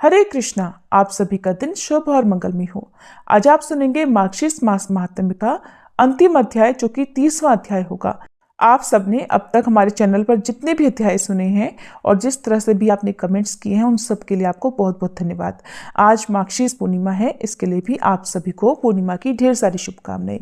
हरे कृष्णा। आप सभी का दिन शुभ और मंगलमय हो। आज आप सुनेंगे मार्गशीर्ष मास महात्म्य का अंतिम अध्याय, जो कि 30वां अध्याय होगा। आप सबने अब तक हमारे चैनल पर जितने भी अध्याय सुने हैं और जिस तरह से भी आपने कमेंट्स किए हैं, उन सब के लिए आपको बहुत बहुत धन्यवाद। आज मार्गशीर्ष पूर्णिमा है, इसके लिए भी आप सभी को पूर्णिमा की ढेर सारी शुभकामनाएं।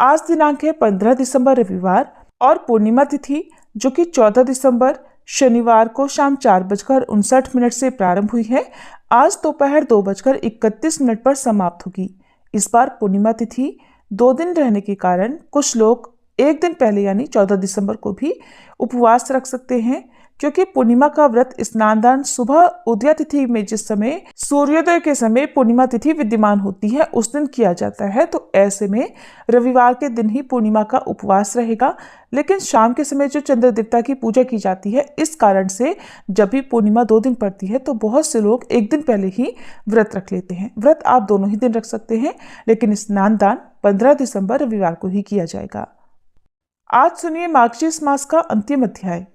आज दिनांक है 15 दिसंबर रविवार और पूर्णिमा तिथि जो कि 14 दिसंबर शनिवार को शाम 4:59 से प्रारंभ हुई है। आज दोपहर 2:31 पर समाप्त होगी। इस बार पूर्णिमा तिथि 2 दिन रहने के कारण कुछ लोग एक दिन पहले यानी 14 दिसंबर को भी उपवास रख सकते हैं, क्योंकि पूर्णिमा का व्रत स्नान दान सुबह उदया तिथि में जिस समय सूर्योदय के समय पूर्णिमा तिथि विद्यमान होती है उस दिन किया जाता है। तो ऐसे में रविवार के दिन ही पूर्णिमा का उपवास रहेगा, लेकिन शाम के समय जो चंद्र देवता की पूजा की जाती है, इस कारण से जब भी पूर्णिमा 2 दिन पड़ती है तो बहुत से लोग एक दिन पहले ही व्रत रख लेते हैं। व्रत आप दोनों ही दिन रख सकते हैं, लेकिन स्नान दान 15 दिसंबर रविवार को ही किया जाएगा। आज सुनिए मार्गशीर्ष मास का अंतिम अध्याय।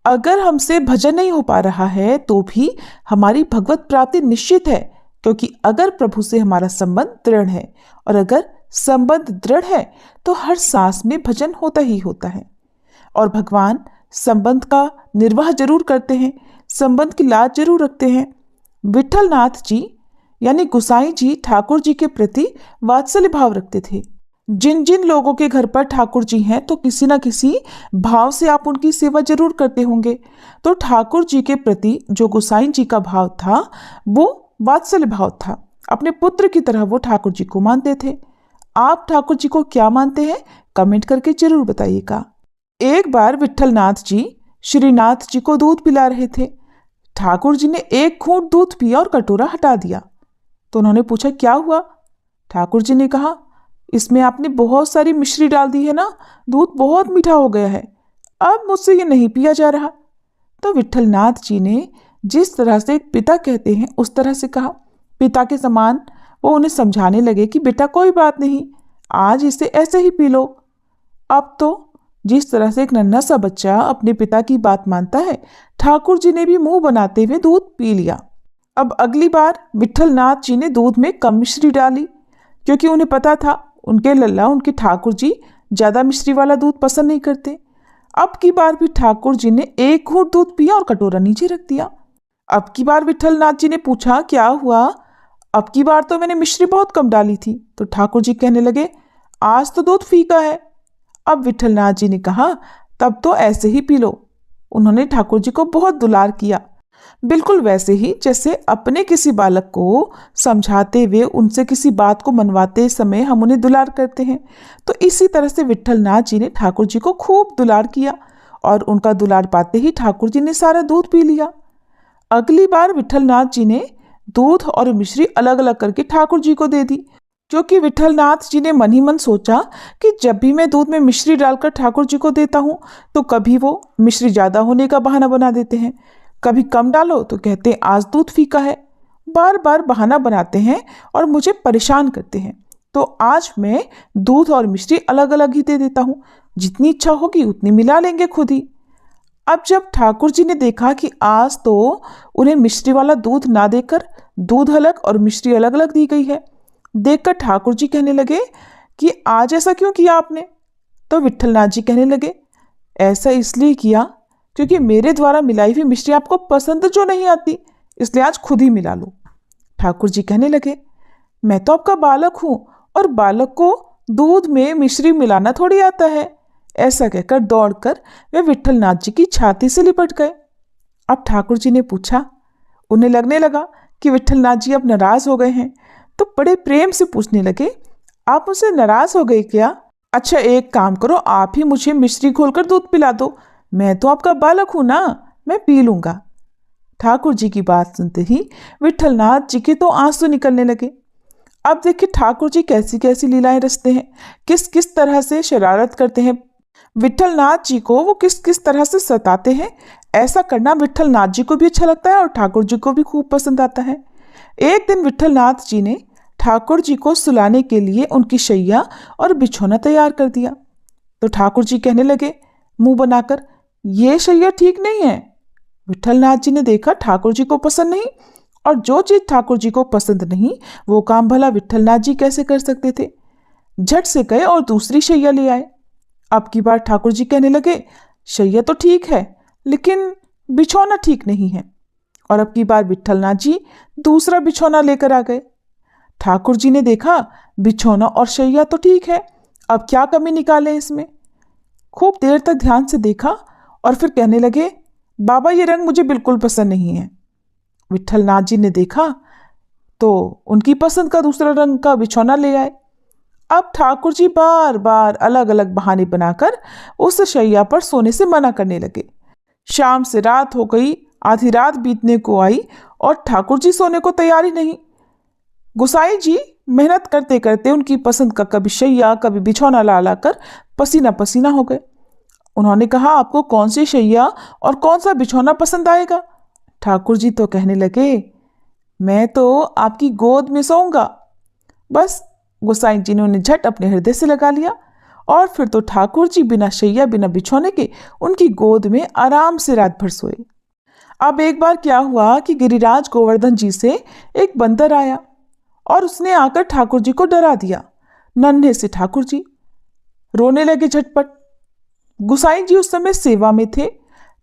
अगर हमसे भजन नहीं हो पा रहा है तो भी हमारी भगवत प्राप्ति निश्चित है, क्योंकि अगर प्रभु से हमारा संबंध दृढ़ है और अगर संबंध दृढ़ है तो हर सांस में भजन होता ही होता है। और भगवान संबंध का निर्वाह जरूर करते हैं, संबंध की लाज जरूर रखते हैं। विठल नाथ जी यानी गुसाई जी ठाकुर जी के प्रति वात्सल्य भाव रखते थे। जिन जिन लोगों के घर पर ठाकुर जी हैं तो किसी न किसी भाव से आप उनकी सेवा जरूर करते होंगे। तो ठाकुर जी के प्रति जो गुसाई जी का भाव था वो वात्सल्य भाव था। अपने पुत्र की तरह वो ठाकुर जी को मानते थे। आप ठाकुर जी को क्या मानते हैं, कमेंट करके जरूर बताइएगा। एक बार विठल नाथ जी श्रीनाथ जी को दूध पिला रहे थे। ठाकुर जी ने एक घूंट दूध पिया और कटोरा हटा दिया। तो उन्होंने पूछा, क्या हुआ? ठाकुर जी ने कहा, इसमें आपने बहुत सारी मिश्री डाल दी है ना, दूध बहुत मीठा हो गया है, अब मुझसे ये नहीं पिया जा रहा। तो विठल नाथ जी ने जिस तरह से एक पिता कहते हैं उस तरह से कहा। पिता के समान वो उन्हें समझाने लगे कि बेटा कोई बात नहीं, आज इसे ऐसे ही पी लो। अब तो जिस तरह से एक नन्हा सा बच्चा अपने पिता की बात मानता है, ठाकुर जी ने भी मुंह बनाते हुए दूध पी लिया। अब अगली बार विठल नाथ जी ने दूध में कम मिश्री डाली, क्योंकि उन्हें पता था उनके लल्ला उनके ठाकुर जी ज्यादा मिश्री वाला दूध पसंद नहीं करते। अब की बार भी ठाकुर जी ने एक घूंट दूध पिया और कटोरा नीचे रख दिया। अब की बार विठल नाथ जी ने पूछा, क्या हुआ? अब की बार तो मैंने मिश्री बहुत कम डाली थी। तो ठाकुर जी कहने लगे, आज तो दूध फीका है। अब विठल नाथ जी ने कहा, तब तो ऐसे ही पी लो। उन्होंने ठाकुर जी को बहुत दुलार किया, बिल्कुल वैसे ही जैसे अपने किसी बालक को समझाते हुए उनसे किसी बात को मनवाते समय हम उन्हें दुलार करते हैं। तो इसी तरह से विठल नाथ जी ने ठाकुर जी को खूब दुलार किया और उनका दुलार पाते ही ठाकुर जी ने सारा दूध पी लिया। अगली बार विठल नाथ जी ने दूध और मिश्री अलग अलग करके ठाकुर जी को दे दी, क्योंकि विठल नाथ जी ने मन ही मन सोचा कि जब भी मैं दूध में मिश्री डालकर ठाकुर जी को देता हूँ तो कभी वो मिश्री ज्यादा होने का बहाना बना देते हैं, कभी कम डालो तो कहते हैं आज दूध फीका है। बार बार बहाना बनाते हैं और मुझे परेशान करते हैं। तो आज मैं दूध और मिश्री अलग अलग ही दे देता हूँ, जितनी इच्छा होगी उतनी मिला लेंगे खुद ही। अब जब ठाकुर जी ने देखा कि आज तो उन्हें मिश्री वाला दूध ना देकर दूध अलग और मिश्री अलग अलग दी गई है, देखकर ठाकुर जी कहने लगे कि आज ऐसा क्यों किया आपने? तो विठल नाथ जी कहने लगे, ऐसा इसलिए किया क्योंकि मेरे द्वारा मिलाई हुई मिश्री आपको पसंद जो नहीं आती, इसलिए आज खुद ही मिला लो। ठाकुर जी कहने लगे, मैं तो आपका बालक हूं और बालक को दूध में मिश्री मिलाना थोड़ी आता है। ऐसा कहकर दौड़कर वे विठल नाथ जी की छाती से लिपट गए। अब ठाकुर जी ने पूछा, उन्हें लगने लगा कि विठल नाथ जी अब नाराज हो गए हैं, तो बड़े प्रेम से पूछने लगे, आप मुझसे नाराज हो गए क्या? अच्छा एक काम करो, आप ही मुझे मिश्री घोलकर दूध पिला दो, मैं तो आपका बालक हूं ना, मैं पी लूंगा। ठाकुर जी की बात सुनते ही विठल नाथ जी के तो आंसू निकलने लगे। अब देखिए ठाकुर जी कैसी कैसी लीलाएं रचते हैं, किस किस तरह से शरारत करते हैं, विठल नाथ जी को वो किस किस तरह से सताते हैं। ऐसा करना विठल नाथ जी को भी अच्छा लगता है और ठाकुर जी को भी खूब पसंद आता है। एक दिन विठल नाथ जी ने ठाकुर जी को सुलाने के लिए उनकी शैया और बिछौना तैयार कर दिया। तो ठाकुर जी कहने लगे मुंह बनाकर, ये शैया ठीक नहीं है। विठल नाथ जी ने देखा ठाकुर जी को पसंद नहीं और जो चीज ठाकुर जी को पसंद नहीं वो काम भला विट्ठलनाथ जी कैसे कर सकते थे। झट से गए और दूसरी शैया ले आए। अब की बार ठाकुर जी कहने लगे, शैया तो ठीक है लेकिन बिछौना ठीक नहीं है। और अब की बार विट्ठलनाथ जी दूसरा बिछौना लेकर आ गए। ठाकुर जी ने देखा बिछौना और शैया तो ठीक है, अब क्या कमी निकालें इसमें। खूब देर तक ध्यान से देखा और फिर कहने लगे, बाबा ये रंग मुझे बिल्कुल पसंद नहीं है। विट्ठलनाथ जी ने देखा तो उनकी पसंद का दूसरा रंग का बिछौना ले आए। अब ठाकुर जी बार बार अलग अलग बहाने बनाकर उस शैया पर सोने से मना करने लगे। शाम से रात हो गई, आधी रात बीतने को आई और ठाकुर जी सोने को तैयार ही नहीं। गुसाई जी मेहनत करते करते उनकी पसंद का कभी शैया कभी बिछौना ला लाकर पसीना पसीना हो गए। उन्होंने कहा, आपको कौन सी शैया और कौन सा बिछौना पसंद आएगा। ठाकुर जी तो कहने लगे, मैं तो आपकी गोद में सोऊंगा। बस गोसाई जी ने उन्हें झट अपने हृदय से लगा लिया और फिर तो ठाकुर जी बिना शैया बिना बिछौने के उनकी गोद में आराम से रात भर सोए। अब एक बार क्या हुआ कि गिरिराज गोवर्धन जी से एक बंदर आया और उसने आकर ठाकुर जी को डरा दिया। नन्हे से ठाकुर जी रोने लगे झटपट। गुसाई जी उस समय सेवा में थे।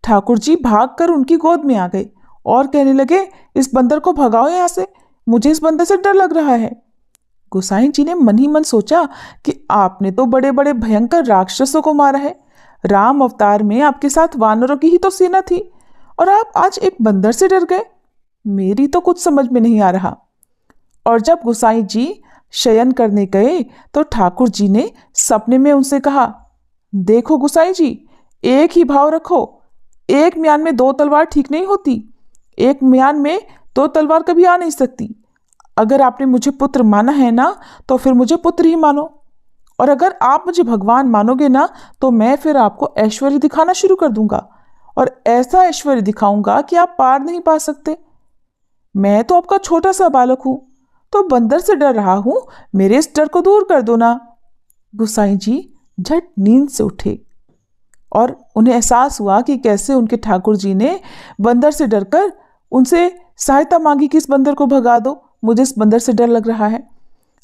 ठाकुर जी भागकर उनकी गोद में आ गए और कहने लगे, इस बंदर को भगाओ यहाँ से, मुझे इस बंदर से डर लग रहा है। गोसाई जी ने मन ही मन सोचा कि आपने तो बड़े बड़े भयंकर राक्षसों को मारा है, राम अवतार में आपके साथ वानरों की ही तो सेना थी और आप आज एक बंदर से डर गए। मेरी तो कुछ समझ में नहीं आ रहा। और जब गोसाई जी शयन करने गए तो ठाकुर जी ने सपने में उनसे कहा, देखो गोसाई जी, एक ही भाव रखो, एक म्यान में दो तलवार ठीक नहीं होती, एक म्यान में दो तलवार कभी आ नहीं सकती। अगर आपने मुझे पुत्र माना है ना तो फिर मुझे पुत्र ही मानो, और अगर आप मुझे भगवान मानोगे ना तो मैं फिर आपको ऐश्वर्य दिखाना शुरू कर दूंगा और ऐसा ऐश्वर्य दिखाऊंगा कि आप पार नहीं पा सकते। मैं तो आपका छोटा सा बालक हूं, तो बंदर से डर रहा हूं, मेरे इस डर को दूर कर दो ना। गुसाई जी झट नींद से उठे और उन्हें एहसास हुआ कि कैसे उनके ठाकुर जी ने बंदर से डरकर उनसे सहायता मांगी कि इस बंदर को भगा दो, मुझे इस बंदर से डर लग रहा है।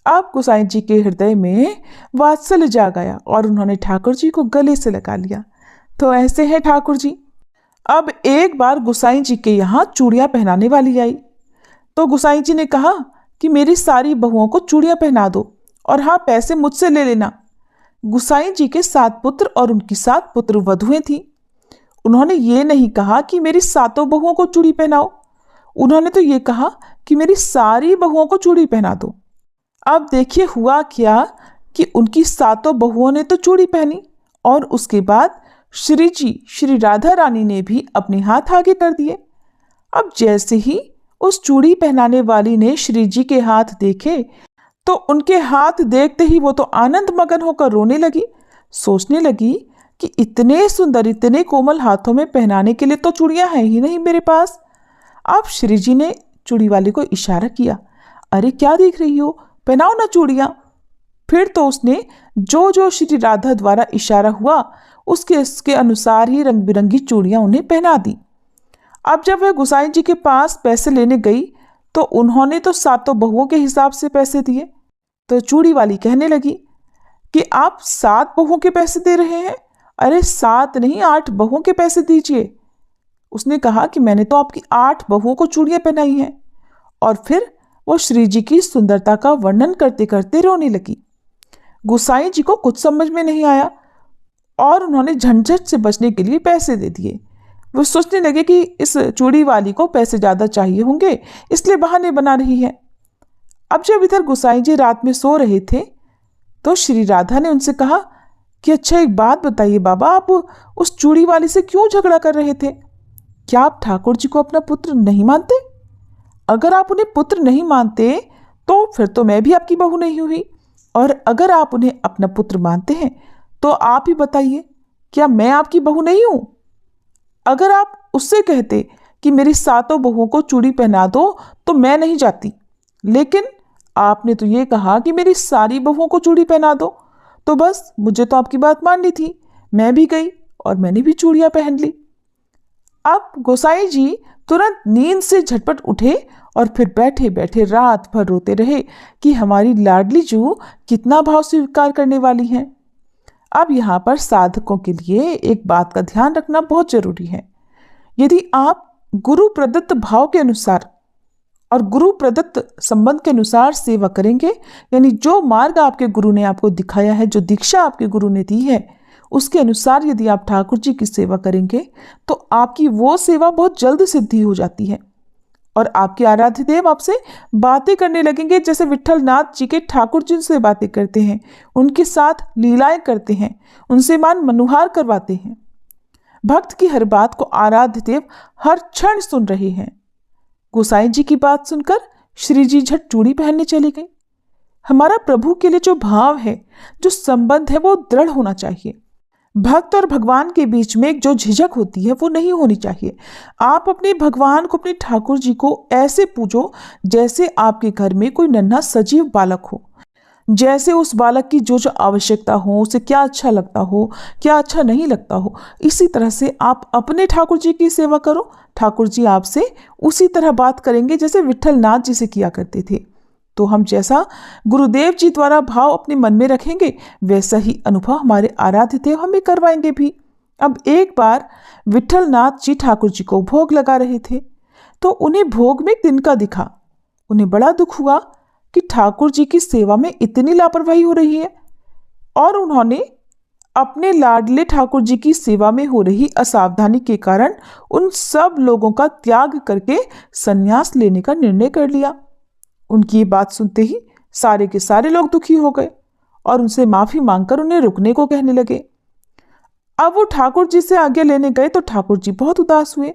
अब गोसाई जी के हृदय में वात्सल्य जाग आया और उन्होंने ठाकुर जी को गले से लगा लिया। तो ऐसे हैं ठाकुर जी। अब एक बार गोसाई जी के यहाँ चूड़ियां पहनाने वाली आई तो गोसाई जी ने कहा कि मेरी सारी बहुओं को चूड़ियां पहना दो और हाँ, पैसे मुझसे ले लेना। गोसाई जी के 7 पुत्र और उनकी 7 पुत्र वधुएं थी। उन्होंने ये नहीं कहा कि मेरी 7 बहुओं को चूड़ी पहनाओ, उन्होंने तो ये कहा कि मेरी सारी बहुओं को चूड़ी पहना दो। अब देखिए हुआ क्या कि उनकी 7 बहुओं ने तो चूड़ी पहनी और उसके बाद श्री जी श्री राधा रानी ने भी अपने हाथ आगे कर दिए। अब जैसे ही उस चूड़ी पहनाने वाली ने श्री जी के हाथ देखे तो उनके हाथ देखते ही वो तो आनंद मगन होकर रोने लगी। सोचने लगी कि इतने सुंदर इतने कोमल हाथों में पहनाने के लिए तो चूड़ियां हैं ही नहीं मेरे पास। अब श्री जी ने चूड़ी वाले को इशारा किया, अरे क्या देख रही हो, पहनाओ ना चूड़ियां। फिर तो उसने जो जो श्री राधा द्वारा इशारा हुआ उसके अनुसार ही रंग बिरंगी चूड़ियां उन्हें पहना दी। अब जब वह गोसाई जी के पास पैसे लेने गई तो उन्होंने तो 7 बहुओं के हिसाब से पैसे दिए। तो चूड़ी वाली कहने लगी कि आप 7 बहुओं के पैसे दे रहे हैं, अरे 7 नहीं 8 बहुओं के पैसे दीजिए। उसने कहा कि मैंने तो आपकी 8 बहुओं को चूड़ियां पहनाई हैं। और फिर वो श्री जी की सुंदरता का वर्णन करते करते रोने लगी। गोसाई जी को कुछ समझ में नहीं आया और उन्होंने झंझट से बचने के लिए पैसे दे दिए। वो सोचने लगे कि इस चूड़ी वाली को पैसे ज़्यादा चाहिए होंगे इसलिए बहाने बना रही है। अब जब इधर गोसाई जी रात में सो रहे थे तो श्री राधा ने उनसे कहा कि अच्छा एक बात बताइए बाबा, आप उस चूड़ी वाली से क्यों झगड़ा कर रहे थे? क्या आप ठाकुर जी को अपना पुत्र नहीं मानते? अगर आप उन्हें पुत्र नहीं मानते तो फिर तो मैं भी आपकी बहू नहीं हुई, और अगर आप उन्हें अपना पुत्र मानते हैं तो आप ही बताइए, क्या मैं आपकी बहू नहीं हूं? अगर आप उससे कहते कि मेरी 7 बहुओं को चूड़ी पहना दो तो मैं नहीं जाती, लेकिन आपने तो ये कहा कि मेरी सारी बहुओं को चूड़ी पहना दो, तो बस मुझे तो आपकी बात माननी थी, मैं भी गई और मैंने भी चूड़ियां पहन ली। अब गोसाई जी तुरंत नींद से झटपट उठे और फिर बैठे बैठे रात भर रोते रहे कि हमारी लाडली जू कितना भाव स्वीकार करने वाली हैं। अब यहाँ पर साधकों के लिए एक बात का ध्यान रखना बहुत जरूरी है। यदि आप गुरु प्रदत्त भाव के अनुसार और गुरु प्रदत्त संबंध के अनुसार सेवा करेंगे, यानी जो मार्ग आपके गुरु ने आपको दिखाया है, जो दीक्षा आपके गुरु ने दी है, उसके अनुसार यदि आप ठाकुर जी की सेवा करेंगे तो आपकी वो सेवा बहुत जल्द सिद्धि हो जाती है और आपके आराध्य देव आपसे बातें करने लगेंगे, जैसे विट्ठल नाथ जी के ठाकुर जी से बातें करते हैं, उनके साथ लीलाएं करते हैं, उनसे मान मनुहार करवाते हैं। भक्त की हर बात को आराध्य देव हर क्षण सुन रहे हैं। गोसाई जी की बात सुनकर श्री जी झट चूड़ी पहनने चली गई। हमारा प्रभु के लिए जो भाव है, जो संबंध है, वो दृढ़ होना चाहिए। भक्त और भगवान के बीच में एक जो झिझक होती है वो नहीं होनी चाहिए। आप अपने भगवान को, अपने ठाकुर जी को ऐसे पूजो जैसे आपके घर में कोई नन्हा सजीव बालक हो, जैसे उस बालक की जो जो आवश्यकता हो, उसे क्या अच्छा लगता हो, क्या अच्छा नहीं लगता हो, इसी तरह से आप अपने ठाकुर जी की सेवा करो। ठाकुर जी आपसे उसी तरह बात करेंगे जैसे विट्ठल नाथ जी से किया करते थे। तो हम जैसा गुरुदेव जी द्वारा भाव अपने मन में रखेंगे, वैसा ही अनुभव हमारे आराध्य देव हमें करवाएंगे भी। अब एक बार विट्ठल नाथ जी ठाकुर जी को भोग लगा रहे थे, तो उन्हें भोग में तिनका दिखा। उन्हें बड़ा दुख हुआ कि ठाकुर जी की सेवा में इतनी लापरवाही हो रही है, और उन्होंने अपने लाडले ठाकुर जी की सेवा में हो रही असावधानी के कारण उन सब लोगों का त्याग करके संन्यास लेने का निर्णय कर लिया। उनकी ये बात सुनते ही सारे के सारे लोग दुखी हो गए और उनसे माफी मांगकर उन्हें रुकने को कहने लगे। अब वो ठाकुर जी से आज्ञा लेने गए तो ठाकुर जी बहुत उदास हुए,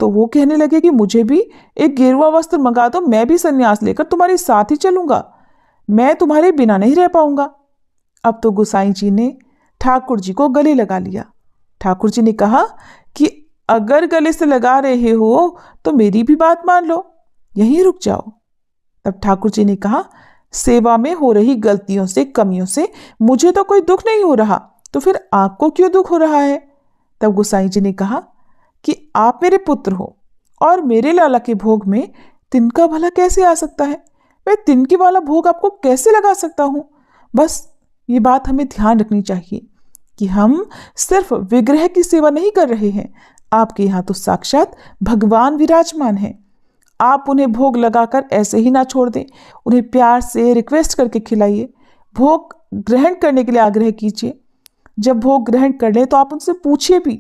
तो वो कहने लगे कि मुझे भी एक गेरुआ वस्त्र मंगा दो, मैं भी संन्यास लेकर तुम्हारे साथ ही चलूंगा, मैं तुम्हारे बिना नहीं रह पाऊंगा। अब तो गोसाई जी ने ठाकुर जी को गले लगा लिया। ठाकुर जी ने कहा कि अगर गले से लगा रहे हो तो मेरी भी बात मान लो, यहीं रुक जाओ। तब ठाकुर जी ने कहा, सेवा में हो रही गलतियों से, कमियों से मुझे तो कोई दुख नहीं हो रहा, तो फिर आपको क्यों दुख हो रहा है? तब गोसाई जी ने कहा कि आप मेरे पुत्र हो और मेरे लाला के भोग में तिनका भला कैसे आ सकता है? मैं तिनके वाला भोग आपको कैसे लगा सकता हूं? बस ये बात हमें ध्यान रखनी चाहिए कि हम सिर्फ विग्रह की सेवा नहीं कर रहे हैं, आपके यहाँ तो साक्षात भगवान विराजमान हैं। आप उन्हें भोग लगाकर ऐसे ही ना छोड़ दें, उन्हें प्यार से रिक्वेस्ट करके खिलाइए, भोग ग्रहण करने के लिए आग्रह कीजिए। जब भोग ग्रहण कर लें तो आप उनसे पूछिए भी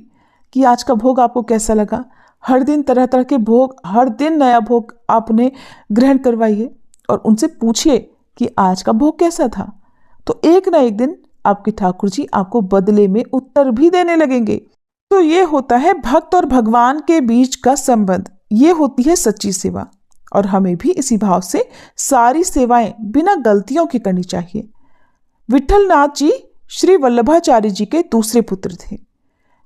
कि आज का भोग आपको कैसा लगा। हर दिन तरह तरह के भोग, हर दिन नया भोग आप उन्हें ग्रहण करवाइए और उनसे पूछिए कि आज का भोग कैसा था। तो एक ना एक दिन आपके ठाकुर जी आपको बदले में उत्तर भी देने लगेंगे। तो ये होता है भक्त और भगवान के बीच का संबंध, ये होती है सच्ची सेवा, और हमें भी इसी भाव से सारी सेवाएं बिना गलतियों की करनी चाहिए। विट्ठल नाथ जी श्री वल्लभाचार्य जी के दूसरे पुत्र थे।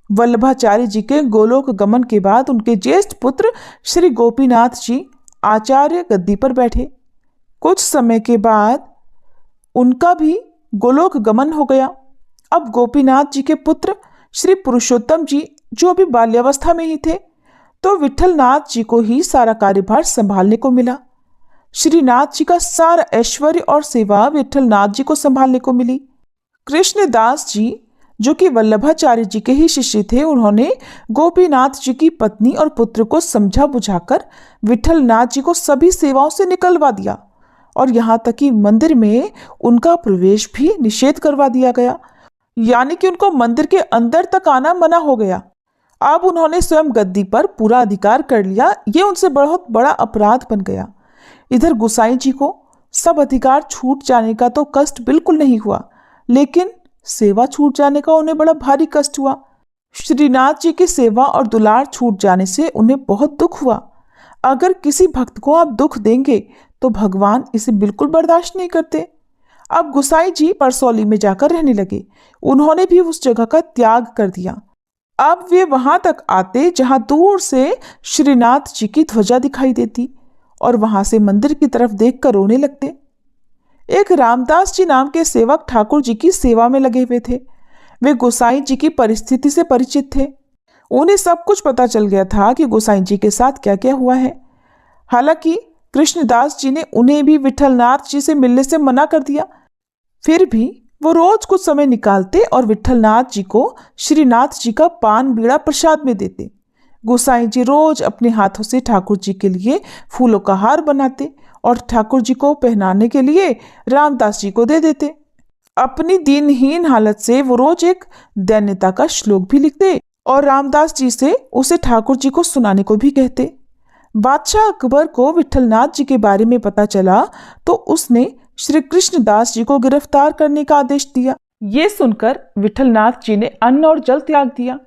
वल्लभाचार्य जी के गोलोक गमन के बाद उनके ज्येष्ठ पुत्र श्री गोपीनाथ जी आचार्य गद्दी पर बैठे। कुछ समय के बाद उनका भी गोलोक गमन हो गया। अब गोपीनाथ जी के पुत्र श्री पुरुषोत्तम जी, जो अभी बाल्यावस्था में ही थे, तो विट्ठल नाथ जी को ही सारा कार्यभार संभालने को मिला। श्रीनाथ जी का सारा ऐश्वर्य और सेवा विट्ठल नाथ जी को संभालने को मिली। कृष्णदास जी, जो कि वल्लभाचार्य जी के ही शिष्य थे, उन्होंने गोपीनाथ जी की पत्नी और पुत्र को समझा बुझाकर विट्ठल नाथ जी को सभी सेवाओं से निकलवा दिया, और यहाँ तक कि मंदिर में उनका प्रवेश भी निषेध करवा दिया गया, यानी कि उनको मंदिर के अंदर तक आना मना हो गया। अब उन्होंने स्वयं गद्दी पर पूरा अधिकार कर लिया, ये उनसे बहुत बड़ा अपराध बन गया। इधर गोसाई जी को सब अधिकार छूट जाने का तो कष्ट बिल्कुल नहीं हुआ, लेकिन सेवा छूट जाने का उन्हें बड़ा भारी कष्ट हुआ। श्रीनाथ जी की सेवा और दुलार छूट जाने से उन्हें बहुत दुख हुआ। अगर किसी भक्त को आप दुख देंगे तो भगवान इसे बिल्कुल बर्दाश्त नहीं करते। अब गोसाई जी परसौली में जाकर रहने लगे। उन्होंने भी उस जगह का त्याग कर दिया। अब वे वहां तक आते जहां दूर से श्रीनाथ जी की ध्वजा दिखाई देती, और वहां से मंदिर की तरफ देखकर रोने लगते। एक रामदास जी नाम के सेवक ठाकुर जी की सेवा में लगे हुए थे। वे गोसाई जी की परिस्थिति से परिचित थे। उन्हें सब कुछ पता चल गया था कि गोसाई जी के साथ क्या क्या हुआ है। हालांकि कृष्णदास जी ने उन्हें भी विठलनाथ जी से मिलने से मना कर दिया, फिर भी वो रोज कुछ समय निकालते और विठलनाथ जी को श्रीनाथ जी का पान बीड़ा प्रसाद में देते। गोसाई जी रोज अपने हाथों से ठाकुर जी के लिए फूलों का हार बनाते और ठाकुर जी को पहनाने के लिए रामदास जी को दे देते। अपनी दीनहीन हालत से वो रोज एक दैन्यता का श्लोक भी लिखते और रामदास जी से उसे ठाकुर जी को सुनाने को भी कहते। बादशाह अकबर को विठलनाथ जी के बारे में पता चला तो उसने श्री कृष्णदास जी को गिरफ्तार करने का आदेश दिया। ये सुनकर विठलनाथ जी ने अन्न और जल त्याग दिया।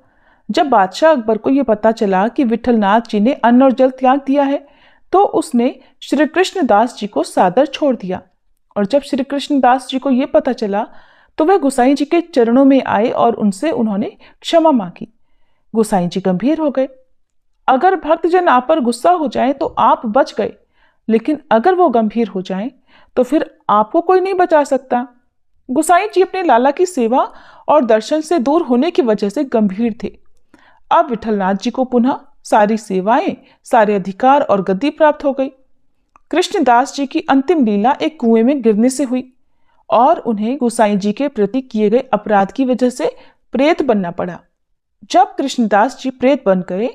जब बादशाह अकबर को यह पता चला कि विठलनाथ जी ने अन्न और जल त्याग दिया है तो उसने श्री कृष्णदास जी को सादर छोड़ दिया। और जब श्री कृष्णदास जी को यह पता चला तो वह गोसाई जी के चरणों में आए और उनसे उन्होंने क्षमा मांगी। गोसाई जी गंभीर हो गए। अगर भक्तजन आप पर गुस्सा हो जाए तो आप बच गए, लेकिन अगर वो गंभीर हो जाएं तो फिर आपको कोई नहीं बचा सकता। गोसाई जी अपने लाला की सेवा और दर्शन से दूर होने की वजह से गंभीर थे। अब विठलनाथ जी को पुनः सारी सेवाएं, सारे अधिकार और गद्दी प्राप्त हो गई। कृष्णदास जी की अंतिम लीला एक कुएं में गिरने से हुई और उन्हें गोसाई जी के प्रति किए गए अपराध की वजह से प्रेत बनना पड़ा। जब कृष्णदास जी प्रेत बन गए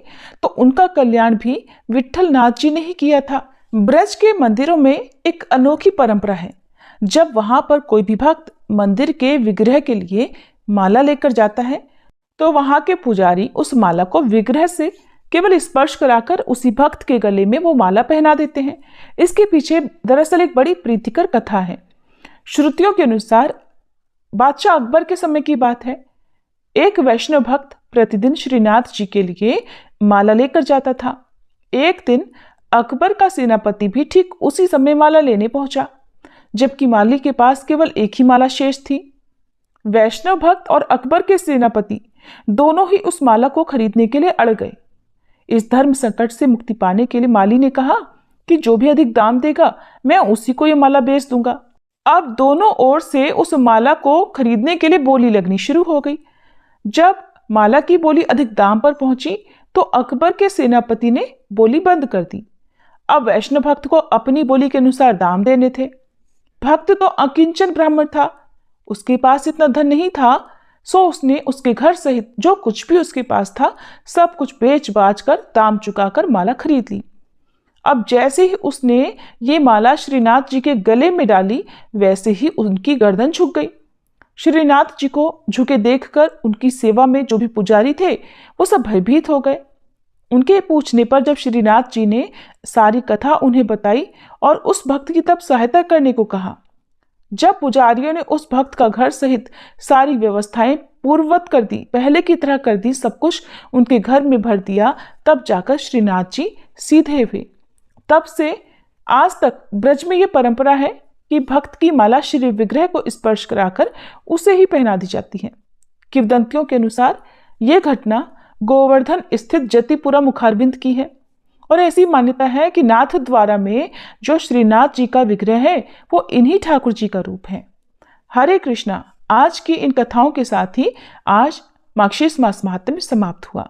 तो उनका कल्याण भी विठलनाथ जी ने ही किया था। ब्रज के मंदिरों में एक अनोखी परंपरा है। जब वहां पर कोई भी भक्त मंदिर के विग्रह के लिए माला लेकर जाता है तो वहां के पुजारी उस माला को विग्रह से केवल स्पर्श कराकर उसी भक्त के गले में वो माला पहना देते हैं। इसके पीछे दरअसल एक बड़ी प्रीतिकर कथा है। श्रुतियों के अनुसार बादशाह अकबर के समय की बात है। एक वैष्णव भक्त प्रतिदिन श्रीनाथ जी के लिए माला लेकर जाता था। एक दिन अकबर का सेनापति भी ठीक उसी समय माला लेने पहुंचा, जबकि माली के पास केवल एक ही माला शेष थी। वैष्णव भक्त और अकबर के सेनापति दोनों ही उस माला को खरीदने के लिए अड़ गए। इस धर्म संकट से मुक्ति पाने के लिए माली ने कहा कि जो भी अधिक दाम देगा मैं उसी को ये माला बेच दूंगा। अब दोनों ओर से उस माला को खरीदने के लिए बोली लगनी शुरू हो गई। जब माला की बोली अधिक दाम पर पहुंची तो अकबर के सेनापति ने बोली बंद कर दी। अब वैष्णव भक्त को अपनी बोली के अनुसार दाम देने थे। भक्त तो अकिंचन ब्राह्मण था, उसके पास इतना धन नहीं था, सो उसने उसके घर सहित जो कुछ भी उसके पास था सब कुछ बेच बाच कर दाम चुकाकर माला खरीद ली। अब जैसे ही उसने ये माला श्रीनाथ जी के गले में डाली वैसे ही उनकी गर्दन झुक गई। श्रीनाथ जी को झुके देखकर उनकी सेवा में जो भी पुजारी थे वो सब भयभीत हो गए। उनके पूछने पर जब श्रीनाथ जी ने सारी कथा उन्हें बताई और उस भक्त की तब सहायता करने को कहा, जब पुजारियों ने उस भक्त का घर सहित सारी व्यवस्थाएं पूर्ववत कर दी, पहले की तरह कर दी, सब कुछ उनके घर में भर दिया, तब जाकर श्रीनाथ जी सीधे हुए। तब से आज तक ब्रज में ये परंपरा है कि भक्त की माला श्री विग्रह को स्पर्श कराकर उसे ही पहना दी जाती है। किंवदंतियों के अनुसार यह घटना गोवर्धन स्थित जतिपुरा मुखारबिंद की है और ऐसी मान्यता है कि नाथ द्वारा में जो श्रीनाथ जी का विग्रह है वो इन्हीं ठाकुर जी का रूप है। हरे कृष्णा। आज की इन कथाओं के साथ ही आज मार्गशीर्ष मास महात्म्य समाप्त हुआ।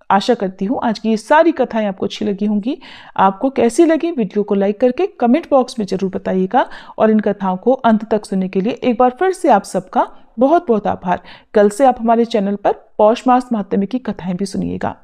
आशा करती हूँ आज की ये सारी कथाएं आपको अच्छी लगी होंगी। आपको कैसी लगी वीडियो को लाइक करके कमेंट बॉक्स में जरूर बताइएगा और इन कथाओं को अंत तक सुनने के लिए एक बार फिर से आप सबका बहुत बहुत आभार। कल से आप हमारे चैनल पर पौष मास महात्म्य की कथाएं भी सुनिएगा।